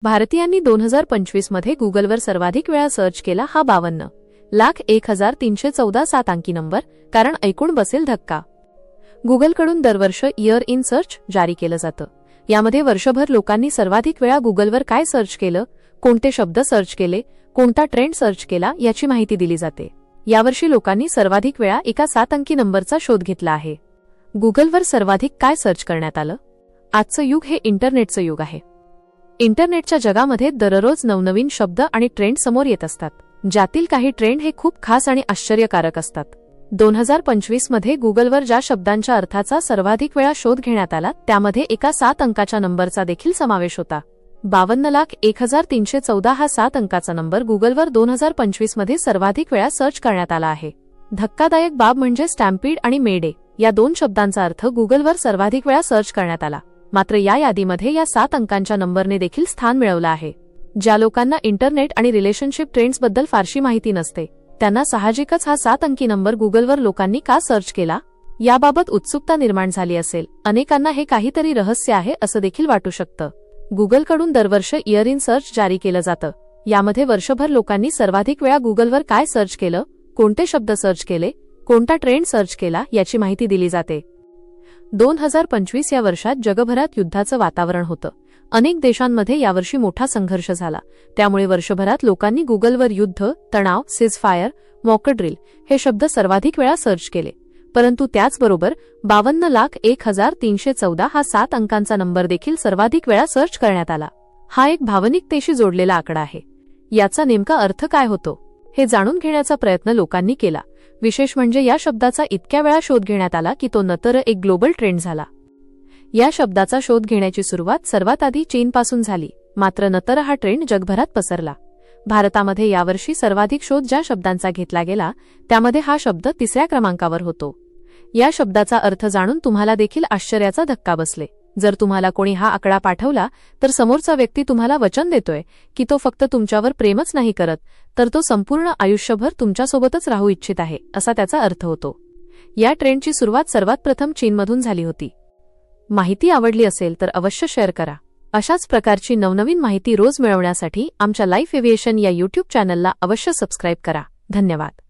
भारतीयांनी 2025 मध्ये गुगलवर सर्वाधिक वेळा सर्च केला हा 52,01,314 सात अंकी नंबर. कारण ऐकून बसेल धक्का. गुगलकडून दरवर्ष इयर इन सर्च जारी केलं जातं. यामध्ये वर्षभर लोकांनी सर्वाधिक वेळा गुगलवर काय सर्च केलं, कोणते शब्द सर्च केले, कोणता ट्रेंड सर्च केला याची माहिती दिली जाते. यावर्षी लोकांनी सर्वाधिक वेळा एका 7 अंकी नंबरचा शोध घेतला आहे. गुगलवर सर्वाधिक काय सर्च करण्यात आलं? आजचं युग हे इंटरनेटचं युग आहे. इंटरनेटच्या जगामध्ये दररोज नवनवीन शब्द आणि ट्रेंड समोर येत असतात, ज्यातील काही ट्रेंड हे खूप खास आणि आश्चर्यकारक असतात. 2025 मध्ये गुगलवर ज्या शब्दांच्या अर्थाचा सर्वाधिक वेळा शोध घेण्यात आला त्यामध्ये एका 7 अंकाच्या नंबरचा देखील समावेश होता. 52,01,314 हा 7 अंकाचा नंबर गुगलवर 2025 मध्ये सर्वाधिक वेळा सर्च करण्यात आला आहे. धक्कादायक बाब म्हणजे स्टॅम्पीड आणि मेडे या 2 शब्दांचा अर्थ गुगलवर सर्वाधिक वेळा सर्च करण्यात आला. मात्र या यादीमध्ये या 7 अंकांच्या नंबरने देखील स्थान मिळवलं आहे. ज्या लोकांना इंटरनेट आणि रिलेशनशिप ट्रेंड्सबद्दल फारशी माहिती नसते त्यांना साहजिकच हा 7 अंकी नंबर गुगलवर लोकांनी का सर्च केला याबाबत उत्सुकता निर्माण झाली असेल. अनेकांना हे काहीतरी रहस्य आहे असं देखील वाटू शकतं. गुगलकडून दरवर्ष इयर इन सर्च जारी केलं जातं. यामध्ये वर्षभर लोकांनी सर्वाधिक वेळा गुगलवर काय सर्च केलं, कोणते शब्द सर्च केले, कोणता ट्रेंड सर्च केला याची माहिती दिली जाते. 2025 या वर्षात जगभरात युद्धाचं वातावरण होतं. अनेक देशांमध्ये यावर्षी मोठा संघर्ष झाला. त्यामुळे वर्षभरात लोकांनी गुगलवर युद्ध, तणाव, सीजफायर, मॉक ड्रिल हे शब्द सर्वाधिक वेळा सर्च केले. परंतु त्याचबरोबर 52,01,314 हा 7 अंकांचा नंबर देखील सर्वाधिक वेळा सर्च करण्यात आला. हा एक भावनिकतेशी जोडलेला आकडा आहे. याचा नेमका अर्थ काय होतो हे जाणून घेण्याचा प्रयत्न लोकांनी केला. विशेष म्हणजे या शब्दाचा इतक्या वेळा शोध घेण्यात आला की तो नंतर एक ग्लोबल ट्रेंड झाला. या शब्दाचा शोध घेण्याची सुरुवात सर्वात आधी चीनपासून झाली, मात्र नंतर हा ट्रेंड जगभरात पसरला. भारतामध्ये यावर्षी सर्वाधिक शोध ज्या शब्दांचा घेतला गेला त्यामध्ये हा शब्द 3ऱ्या क्रमांकावर होतो. या शब्दाचा अर्थ जाणून तुम्हाला देखील आश्चर्याचा धक्का बसले. जर तुम्हाला कोणी हा आकडा पाठवला तर समोरचा व्यक्ती तुम्हाला वचन देतोय की तो फक्त तुमच्यावर प्रेमच नाही करत तर तो संपूर्ण आयुष्यभर तुमच्यासोबतच राहू इच्छित आहे असा त्याचा अर्थ होतो. या ट्रेंडची सुरुवात सर्वात प्रथम चीनमधून झाली होती. माहिती आवडली असेल तर अवश्य शेअर करा. अशाच प्रकारची नवनवीन माहिती रोज मिळवण्यासाठी आमच्या लाईफ एव्हिएशन या YouTube चॅनलला अवश्य सबस्क्राईब करा. धन्यवाद.